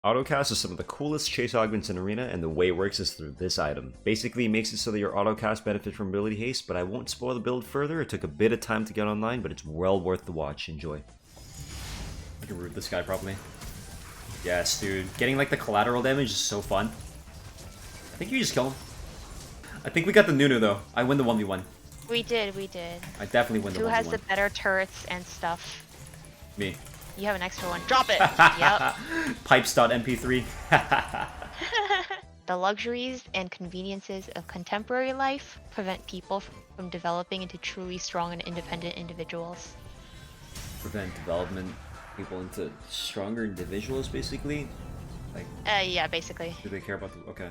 Autocast is some of the coolest chase augments in Arena, and the way it works is through this item. Basically, it makes it so that your Autocast benefits from ability haste, but I won't spoil the build further. It took a bit of time to get online, but it's well worth the watch. Enjoy. I can root this guy properly. Yes, dude. Getting like the collateral damage is so fun. I think you just kill him. I think we got the Nunu though. I win the 1v1. We did. I definitely win the 1v1. Who has the better turrets and stuff? Me. You have an extra one. Drop it! Yep. Pipes.mp3. The luxuries and conveniences of contemporary life prevent people from developing into truly strong and independent individuals. Prevent development people into stronger individuals, basically? Like, yeah, basically. do they care about the... Okay.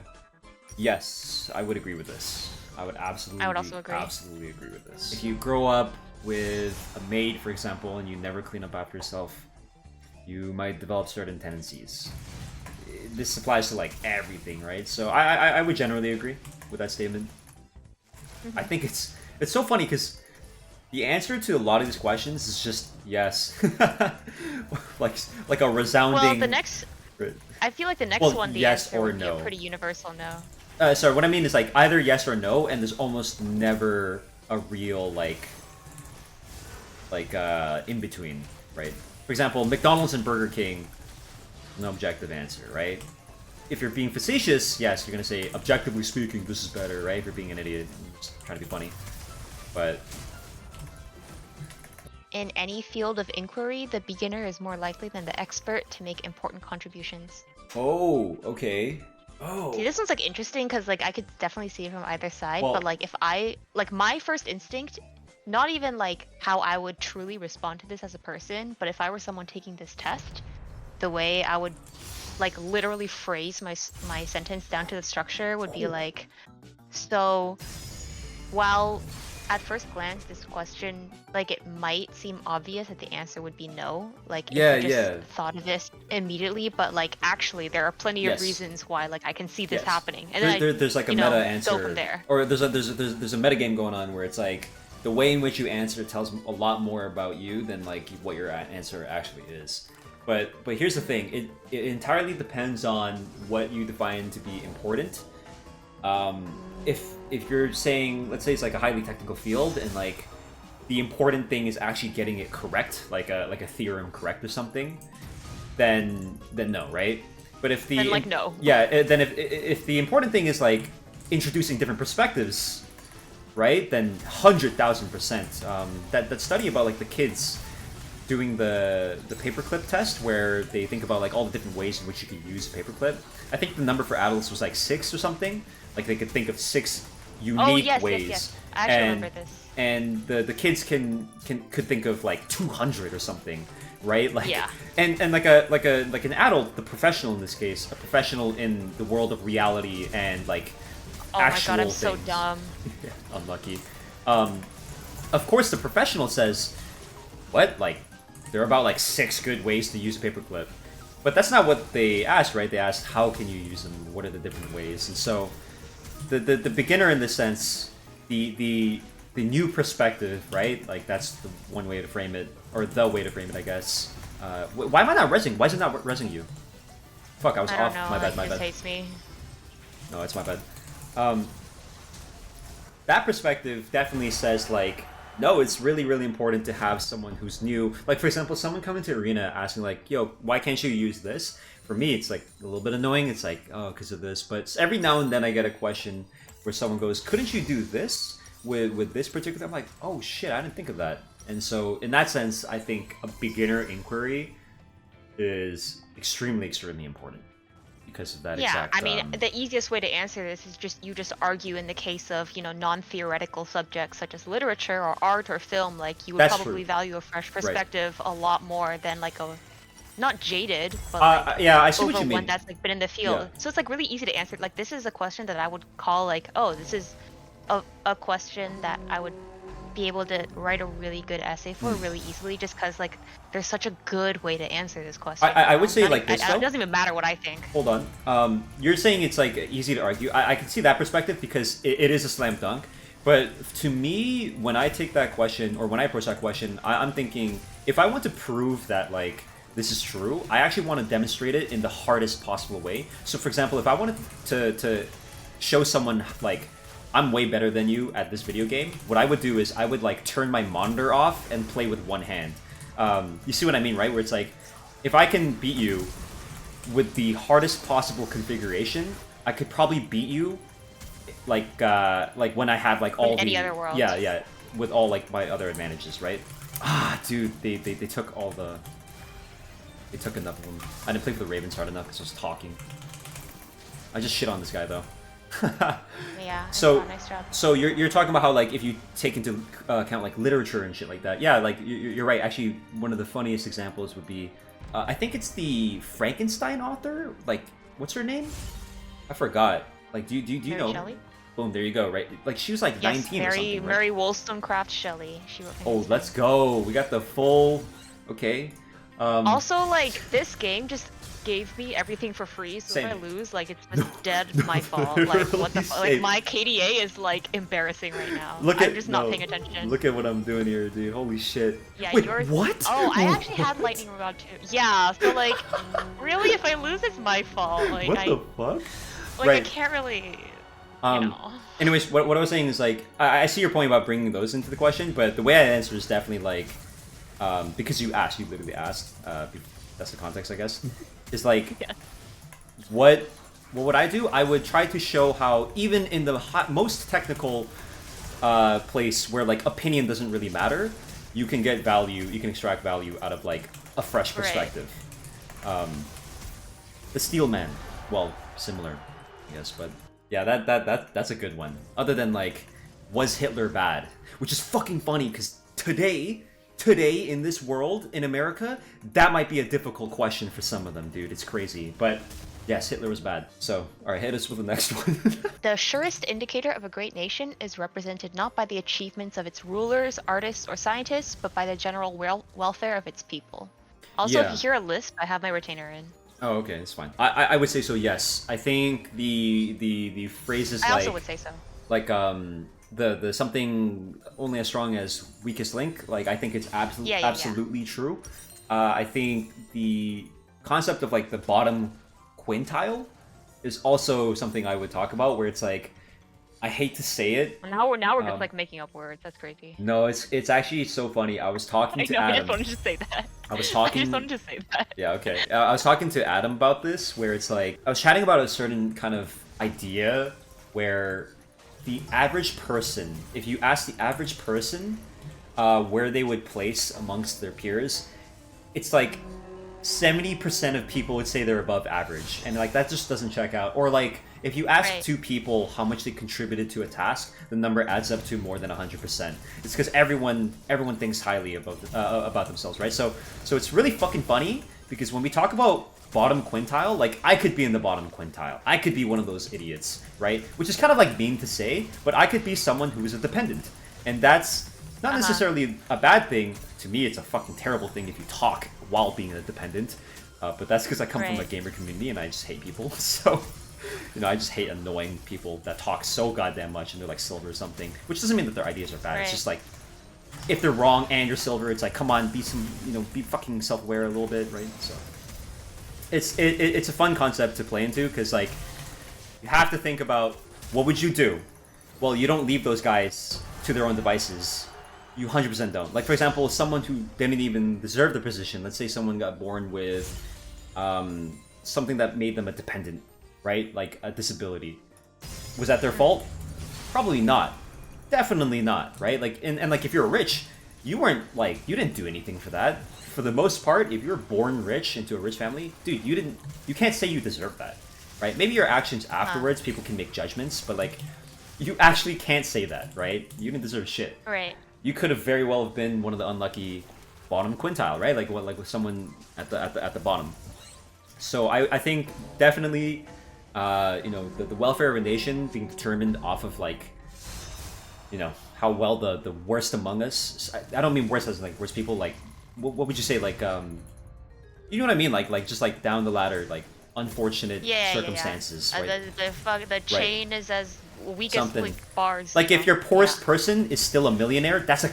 Yes, I would agree with this. I would absolutely... I would also agree. Absolutely agree with this. If you grow up with a maid, for example, and you never clean up after yourself, you might develop certain tendencies. This applies to like everything, right? So I would generally agree with that statement. I think it's so funny because the answer to a lot of these questions is just yes, like a resounding. Well, the next, I feel like the next one, the yes answer or would no. be a pretty universal no. Sorry, what I mean is like either yes or no, and there's almost never a real like in between, right? For example, McDonald's and Burger King, no objective answer, right? If you're being facetious, yes, you're gonna say, objectively speaking, this is better, right? If you're being an idiot, you're just trying to be funny. But in any field of inquiry, the beginner is more likely than the expert to make important contributions. oh, okay. Oh. See, this one's like interesting because like I could definitely see it from either side, Well, but like if I like my first instinct, not even like how I would truly respond to this as a person, but if I were someone taking this test, the way I would like literally phrase my sentence down to the structure would be like, so while at first glance this question, like it might seem obvious that the answer would be no, like Yeah, if you just yeah. thought of this immediately, but like actually there are plenty Yes. of reasons why like I can see this Yes. happening, and then There's like a you know, meta answer, go from there. or there's a meta game going on where it's like the way in which you answer tells a lot more about you than like what your answer actually is. But here's the thing: it entirely depends on what you define to be important. If you're saying, let's say it's like a highly technical field, and like the important thing is actually getting it correct, like a theorem correct or something, then no, right? But if the Then, like, no. yeah, then if the important thing is like introducing different perspectives, right? Then 100,000%. That study about like the kids doing the paperclip test where they think about like all the different ways in which you could use a paperclip. I think the number for adults was like 6 or something. Like they could think of 6 unique ways. Yes. I actually remember this. And the kids could think of like 200 or something, right? Like Yeah. and like an adult, the professional in this case, a professional in the world of reality and like Oh my actual god, I'm so things. dumb. Yeah, unlucky. Of course, the professional says, "What? Like, there are about like 6 good ways to use a paperclip," but that's not what they asked, right? They asked, "How can you use them? What are the different ways?" And so, the beginner in this sense, the new perspective, right? Like that's the one way to frame it, or the way to frame it, I guess. Why am I not resing? Why is it not resing you? Fuck, I was I don't off. know. My bad. He My just bad. hates me. No, it's my bad. That perspective definitely says like, no, it's really, really important to have someone who's new. Like, for example, someone coming to Arena asking like, yo, why can't you use this? For me, it's like a little bit annoying. It's like, oh, because of this. But every now and then I get a question where someone goes, couldn't you do this with this particular? I'm like, oh shit, I didn't think of that. And so in that sense, I think a beginner inquiry is extremely, extremely important. Because of that Yeah, exact, I mean, the easiest way to answer this is just argue in the case of, you know, non-theoretical subjects such as literature or art or film, like you would That's probably true. value a fresh Right. perspective a lot more than like a, not jaded, but like yeah, I see what over you mean. one that's like been in the field. Yeah. So it's like really easy to answer. Like this is a question that I would call like, oh, this is a question that I would be able to write a really good essay for really easily, just because like there's such a good way to answer this question. I would say Not like even- this, though. It doesn't even matter what I think. Hold on. You're saying it's like easy to argue. I can see that perspective because it is a slam dunk. But to me, when I take that question or when I approach that question, I'm thinking if I want to prove that like this is true, I actually want to demonstrate it in the hardest possible way. So for example, if I wanted to show someone like I'm way better than you at this video game, what I would do is I would like turn my monitor off and play with one hand. You see what I mean, right? Where it's like, if I can beat you with the hardest possible configuration, I could probably beat you like when I have like all any other world. Yeah, with all like my other advantages, right? Ah, dude, they took all the... They took enough of them. I didn't play for the Ravens hard enough because I was talking. I just shit on this guy though. Yeah. So, nice job. so you're talking about how like if you take into account like literature and shit like that. Yeah, like you're right. Actually, one of the funniest examples would be, I think it's the Frankenstein author. Like, what's her name? I forgot. Like, do you know? Shelley? Boom, there you go. Right, like she was like 19 or something. Right? Mary Wollstonecraft Shelley. She wrote Oh, let's go. We got the full. Okay. Also, like, this game just gave me everything for free, so Same. if I lose, like, it's just dead my fault. Like, what the fuck? Like, my KDA is, like, embarrassing right now. I'm just not paying attention. Look at what I'm doing here, dude. Holy shit. Yeah, wait, yours... what? Oh, I actually had lightning rod too. Yeah, so, like, really, if I lose, it's my fault. Like, what the fuck? Like, right. I can't really... Anyways, what I was saying is, like, I see your point about bringing those into the question, but the way I answer is definitely, like, because you literally asked, that's the context, I guess, is like, yeah. what would I do? I would try to show how, even in the most technical place where, like, opinion doesn't really matter, you can get value, you can extract value out of, like, a fresh perspective. Right. The Steel Man, well, similar, I guess, but... Yeah, that's a good one. Other than, like, was Hitler bad? Which is fucking funny, because today, in this world, in America, that might be a difficult question for some of them, dude. It's crazy. But, yes, Hitler was bad. So, alright, hit us with the next one. The surest indicator of a great nation is represented not by the achievements of its rulers, artists, or scientists, but by the general welfare of its people. Also, if you hear a lisp, I have my retainer in. Oh, okay, it's fine. I would say so, yes. I think the phrases like... I also would say so. Like, the something only as strong as weakest link, like, I think it's absolutely true. I think the concept of, like, the bottom quintile is also something I would talk about, where it's like, I hate to say it. Now we're just like making up words. That's crazy. No, it's actually so funny. I was talking to Adam. I just wanted to say that. I was talking. I just wanted to say that. Yeah, okay. I was talking to Adam about this, where it's like I was chatting about a certain kind of idea where the average person, if you ask the average person where they would place amongst their peers, it's like 70% of people would say they're above average, and like that just doesn't check out. Or like if you ask two people how much they contributed to a task, the number adds up to more than 100%. It's because everyone thinks highly about themselves, right? So it's really fucking funny, because when we talk about bottom quintile, like I could be in the bottom quintile. I could be one of those idiots, right? Which is kind of like mean to say, but I could be someone who is a dependent, and that's not necessarily a bad thing. To me, it's a fucking terrible thing if you talk while being a dependent. But that's because I come from a gamer community and I just hate people. So, you know, I just hate annoying people that talk so goddamn much and they're like silver or something. Which doesn't mean that their ideas are bad. It's just like, if they're wrong and you're silver, it's like, come on, be fucking self-aware a little bit, right? So, it's a fun concept to play into, because like, you have to think about, what would you do? Well, you don't leave those guys to their own devices. You 100% don't. Like, for example, someone who didn't even deserve the position. Let's say someone got born with something that made them a dependent, right? Like a disability. Was that their fault? Probably not. Definitely not, right? Like, and like if you're rich, you didn't do anything for that. For the most part, if you're born rich into a rich family, dude, you can't say you deserve that, right? Maybe your actions afterwards, people can make judgments, but like, you actually can't say that, right? You didn't deserve shit. Right. You could have very well have been one of the unlucky bottom quintile, right? Like with someone at the bottom. So I think definitely, the welfare of a nation being determined off of like, how well the worst among us. I don't mean worst as in like worst people. Like what would you say? Like you know what I mean? Like just like down the ladder, like unfortunate circumstances. Yeah. Right? The chain is as weak as like bars. Like if your poorest person is still a millionaire, that's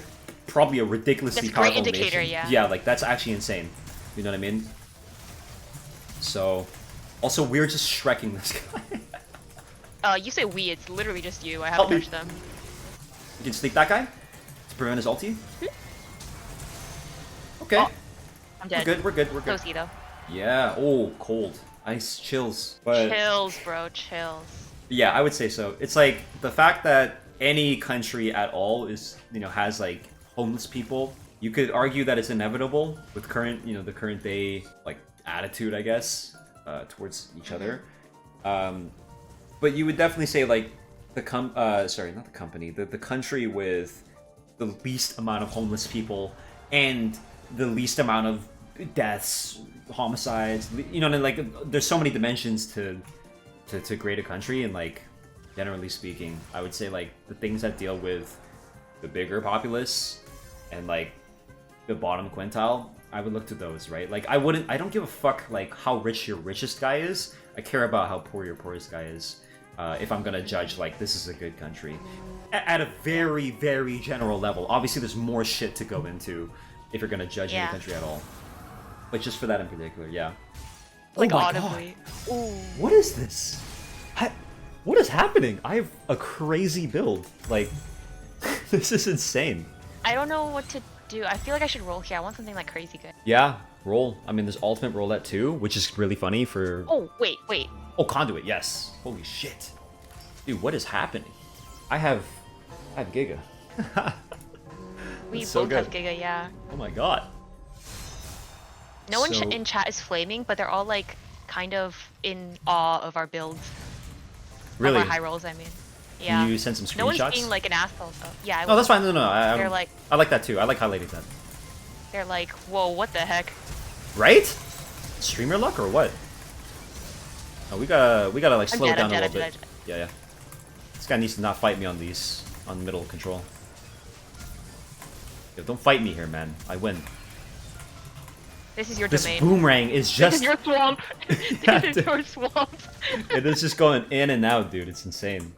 probably a ridiculously powerful great indicator, nation. yeah. Yeah, like that's actually insane. You know what I mean? So, also we're just shrekking this guy. You say we, it's literally just you. I haven't touched them. You can sneak that guy to prevent his ulti. Okay. Oh, I'm dead. We're good. We're good. So though. Yeah. Oh, cold. Ice chills. But Chills, bro. Chills. yeah, I would say so. It's like the fact that any country at all is, has like homeless people. You could argue that it's inevitable with current, the current day like attitude, I guess, towards each other. But you would definitely say like the the country with the least amount of homeless people and the least amount of deaths, homicides. And like there's so many dimensions to grade a country, and like generally speaking, I would say like the things that deal with the bigger populace and like the bottom quintile, I would look to those, right? Like I don't give a fuck like how rich your richest guy is. I care about how poor your poorest guy is. If I'm gonna judge like this is a good country, at a very, very general level. Obviously, there's more shit to go into if you're gonna judge any country at all. But just for that in particular, yeah. Like oh my audibly. God. Ooh. What is this? What is happening? I have a crazy build. Like, this is insane. I don't know what to do. I feel like I should roll here. I want something like crazy good. Yeah, roll. I mean, there's ultimate roll at 2, which is really funny for... Oh, wait. Oh, conduit, yes. Holy shit. Dude, what is happening? I have Giga. We so both good. have Giga, yeah. Oh my god. No one in chat is flaming, but they're all like kind of in awe of our builds. Really? Of our high rolls, I mean. Yeah. Can you send some screenshots? No one's being like an asshole, though. Yeah, I No, that's fine. No. They're like... I like that too. I like highlighting that. They're like, whoa, what the heck? Right? Streamer luck or what? Oh, we gotta like slow it down a little bit. Yeah. This guy needs to not fight me on middle control. Yo, don't fight me here, man. I win. This is your this domain. Boomerang is just... This is your swamp. Yeah, This is your swamp. It is just going in and out, dude. It's insane.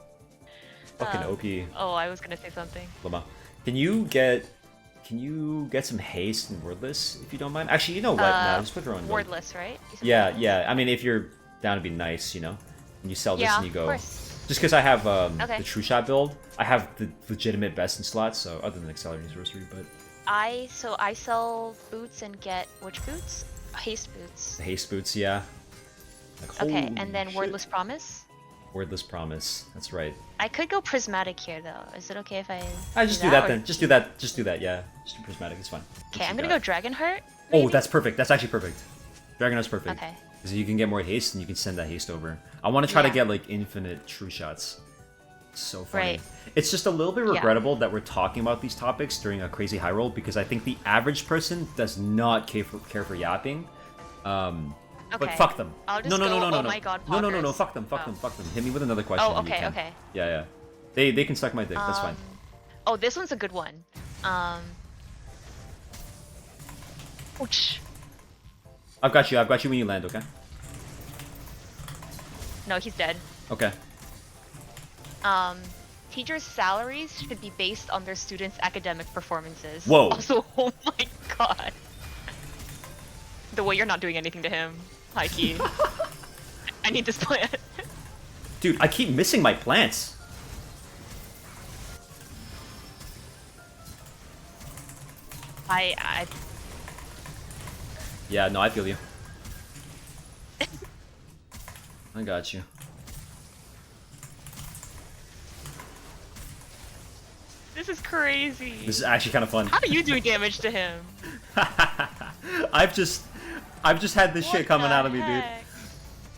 Fucking OP. Oh, I was gonna say something. Lama. Can you get some haste and wordless if you don't mind? Actually, you know what? Nah, just put your own build. Wordless, right? Yeah. I mean, if you're down to be nice, and you sell this and you go. Of course. Just because I have the True Shot build, I have the legitimate best in slots. So other than Accelerating Sorcery, but I sell boots and get which boots? Haste boots. the haste boots, yeah. Like, Okay, holy and then shit. Wordless Promise. Wordless Promise. That's right. I could go Prismatic here though. Is it okay if I? Just do that then. Just do that. Just do that. Yeah. Just do Prismatic. It's fine. Okay, I'm gonna go Dragonheart. Oh, that's perfect. That's actually perfect. Dragonheart's perfect. Okay. Because you can get more haste and you can send that haste over. I want to try to get like infinite True Shots. So funny. Right. It's just a little bit regrettable that we're talking about these topics during a crazy high roll because I think the average person does not care for yapping. But fuck them. I'll just no. oh my god, No. Fuck them. Hit me with another question. Oh, when you okay, can. okay. Yeah. They can suck my dick. That's fine. Oh, this one's a good one. Ouch. I've got you when you land. Okay. No, he's dead. Okay. Teachers' salaries should be based on their students' academic performances. Whoa. Also, oh my god. The way you're not doing anything to him. High key. I need this plant. Dude, I keep missing my plants. Yeah, no, I feel you. I got you. This is crazy. This is actually kind of fun. How are you doing damage to him? I've just had this shit coming out of me, dude. heck?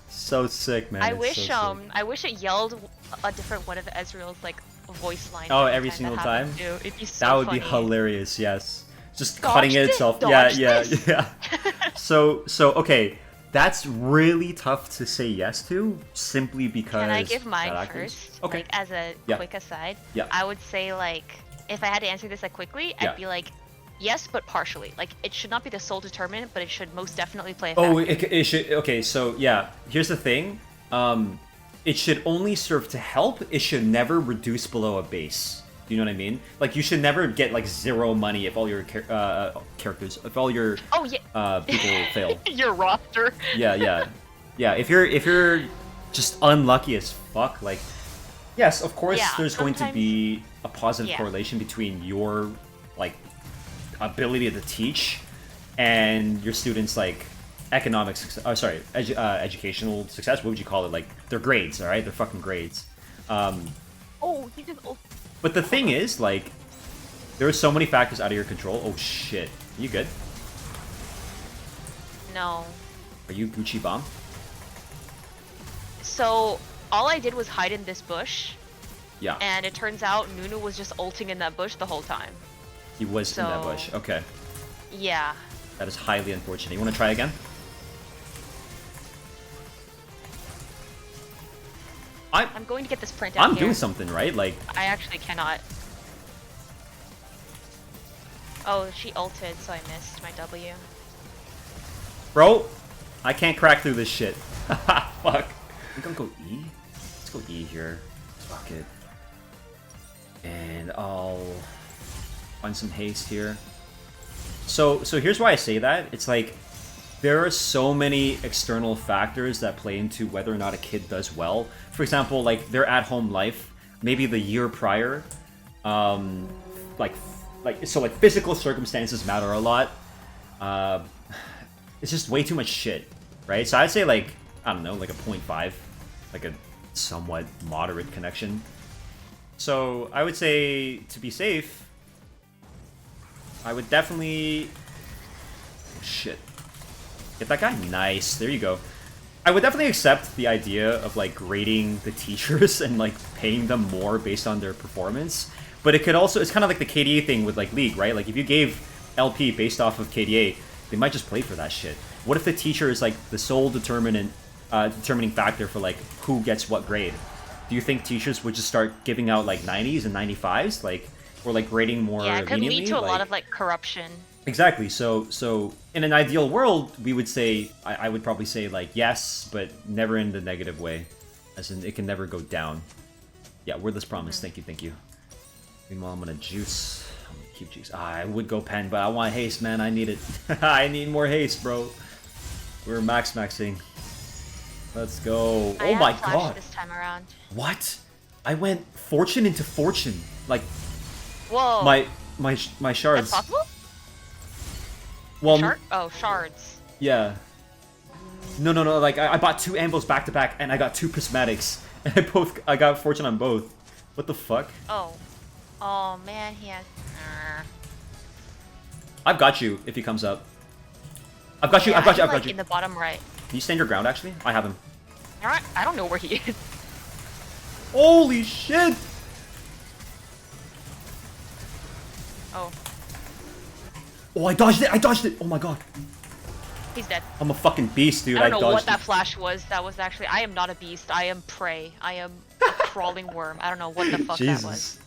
So sick, man. I It's wish so sick. I wish it yelled a different one of Ezreal's like voice lines. Oh, every single that time? happened too. It'd be so That would funny. be hilarious. Yes. Just Dodge cutting it this, itself. dodge Yeah. this. So okay, that's really tough to say yes to simply because. Can I give mine that actors- first? Okay. Like as a Yeah. quick aside. Yeah. I would say like if I had to answer this like quickly, Yeah. I'd be like yes, but partially. Like it should not be the sole determinant, but it should most definitely play a factor. Oh, it should. Okay, so yeah, here's the thing. It should only serve to help. It should never reduce below a base. Do you know what I mean? Like, you should never get like 0 money if all your characters, if all your Oh yeah. people fail. Your roster. Yeah. If you're just unlucky as fuck, like, yes, of course, Yeah, there's going to sometimes- be a positive Yeah. correlation between your like ability to teach and your students' like economic success. Oh, sorry, educational success. What would you call it? Like their grades. All right, they're fucking grades. Oh, he just. But the thing is, like, there are so many factors out of your control. Oh shit, you good? No. Are you Gucci bomb? So all I did was hide in this bush, Yeah, and it turns out Nunu was just ulting in that bush the whole time. he was in that so- bush. Okay, Yeah. that is highly unfortunate. You want to try again? I'm going to get this print out I'm here. doing something right. Like, I actually cannot. Oh, she ulted, so I missed my W. bro, I can't crack through this shit. Fuck. I'm gonna go E. Let's go E here. Fuck it. And I'll find some haste here. So here's why I say that. It's like there are so many external factors that play into whether or not a kid does well. For example, like their at-home life, maybe the year prior, like physical circumstances matter a lot. It's just way too much shit, right? So I'd say like, I don't know, like a 0.5, like a somewhat moderate connection. So I would say, to be safe, I would definitely... Oh, shit. Get that guy? Nice. There you go. I would definitely accept the idea of like grading the teachers and like paying them more based on their performance. But it could also, it's kind of like the KDA thing with like League, right? Like if you gave LP based off of KDA, they might just play for that shit. What if the teacher is like the sole determining factor for like who gets what grade? Do you think teachers would just start giving out like 90s and 95s, like, or like grading more Yeah, it could leniently? lead to a lot Like- of like corruption. Exactly. So in an ideal world, we would say, I would probably say like yes, but never in the negative way, as in it can never go down. Yeah, wordless promise. Thank you. Meanwhile, I'm gonna juice. I'm gonna keep juice. I would go pen, but I want haste, man. I need it. I need more haste, bro. We're maxing. Let's go. I Oh my have flash god. this time around. What? I went fortune into fortune. Like Whoa. my That's shards. possible? Well, Shards. yeah. No. Like I bought 2 anvils back to back, and I got 2 prismatics, and I got fortune on both. What the fuck? Oh. Oh man, he has. I've got you if he comes up. I've got you. Yeah, I've got you. I'm, I've got like, you. in the bottom right. Can you stand your ground? Actually, I have him. Alright, I don't know where he is. Holy shit! Oh, Oh, I dodged it! I dodged it! Oh my god. he's dead. I'm a fucking beast, dude. I don't know dodged what that it. flash was. That was actually. I am not a beast. I am prey. I am a crawling worm. I don't know what the fuck that was. Jesus.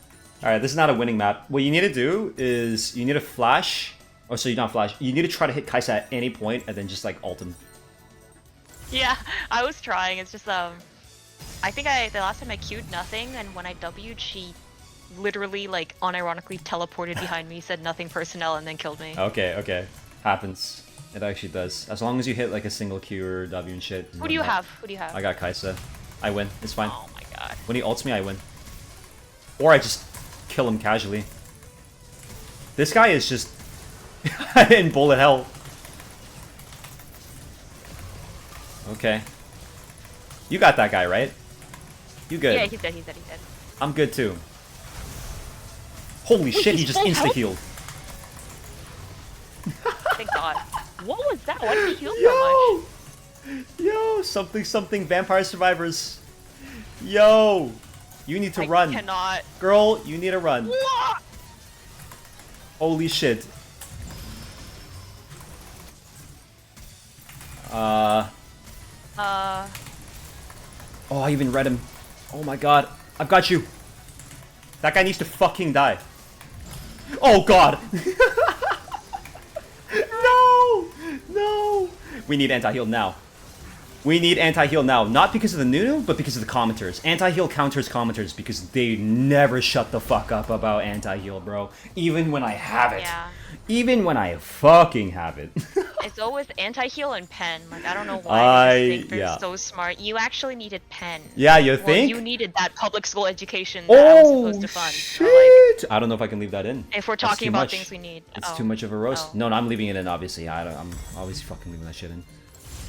Alright, this is not a winning map. What you need to do is you need to flash. Oh, so you're not flash. You need to try to hit Kaisa at any point and then just like ult him. Yeah, I was trying. It's just I think the last time I queued nothing, and when I W'd, she literally like unironically teleported behind me, said nothing personnel, and then killed me. Okay. Happens. It actually does. As long as you hit like a single Q or W and shit. Who do you have? Who do you have? I got Kaisa. I win. It's fine. Oh my god. When he ults me, I win. Or I just kill him casually. This guy is just in bullet hell. Okay. You got that guy, right? You good. Yeah, he's dead. I'm good too. Holy shit, he he's just full insta health? healed. Thank God. What was that? Why did he heal so much? Yo, something vampire survivors. Yo, you need to I run. cannot. Girl, you need to run. Holy shit. Oh, I even read him. Oh my god. I've got you. That guy needs to fucking die. Oh god. No. We need anti-heal now. We need anti-heal now, not because of the Nunu, but because of the commenters. Anti-heal counters commenters because they never shut the fuck up about anti-heal, bro. Even when I have it. Yeah. Even when I fucking have it. It's always anti-heal and pen. Like, I don't know why they just think they're so smart. You actually needed pen. Yeah, you Well, think? you needed that public school education that I was supposed to fund. Shit! So, like, I don't know if I can leave that in. if we're talking about things we need. It's too much of a roast. Oh. No, I'm leaving it in, obviously. I'm always fucking leaving that shit in.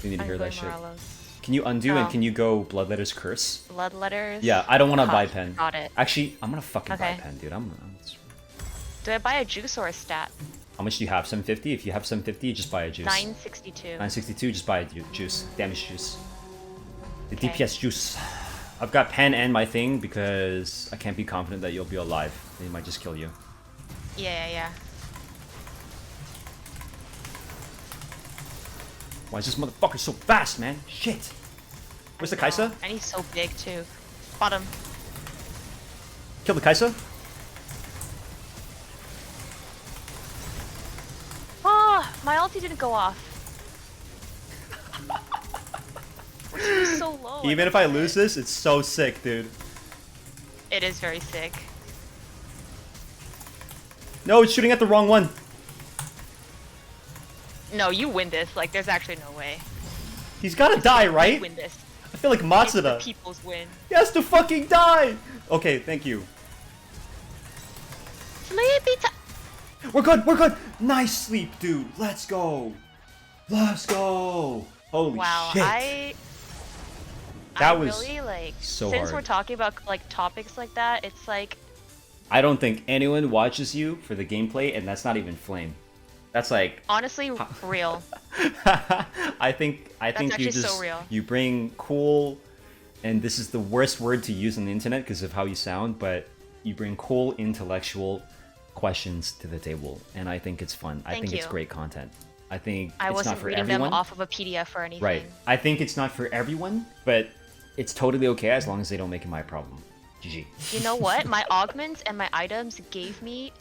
You need to hear that shit. Can you undo and can you go Bloodletter's Curse? Bloodletters? Yeah, I don't want to buy pen. Got it. Actually, I'm gonna fucking buy pen, dude. Do I buy a juice or a stat? How much do you have? 750? If you have 750, just buy a juice. 962. 962, just buy a juice. Damage juice. The DPS juice. I've got pen and my thing because I can't be confident that you'll be alive. They might just kill you. Yeah. Why is this motherfucker so fast, man? Shit. Where's the Kaisa? And he's so big too. Bottom. Kill the Kaisa? Ah, my ulti didn't go off. It was so low. Even if I lose this, it's so sick, dude. It is very sick. No, it's shooting at the wrong one. No, you win this. Like, there's actually no way. He's gotta die, right? You win this. I feel like Matsuda. It's the people's win. He has to fucking die! Okay, thank you. Sleepy time. We're good! Nice sleep, dude! Let's go! Let's go! Holy shit! That was really, like, so since hard. we're talking about, like, topics like that, it's like... I don't think anyone watches you for the gameplay, and that's not even Flame. That's like... Honestly, real. I think you just... so real. You bring cool... And this is the worst word to use on the internet because of how you sound, but you bring cool, intellectual questions to the table, and I think it's fun. I think it's great content. I think it's not for everyone. Reading them off of a PDF or anything. Right. I think it's not for everyone, but it's totally okay as long as they don't make it my problem. GG. You know what? My augments and my items gave me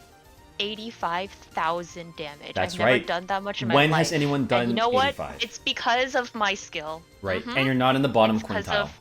85,000 damage. That's I've never right. done that much in my When life. has anyone done and you know 85? what? It's because of my skill. Right. And you're not in the bottom It's because quintile. of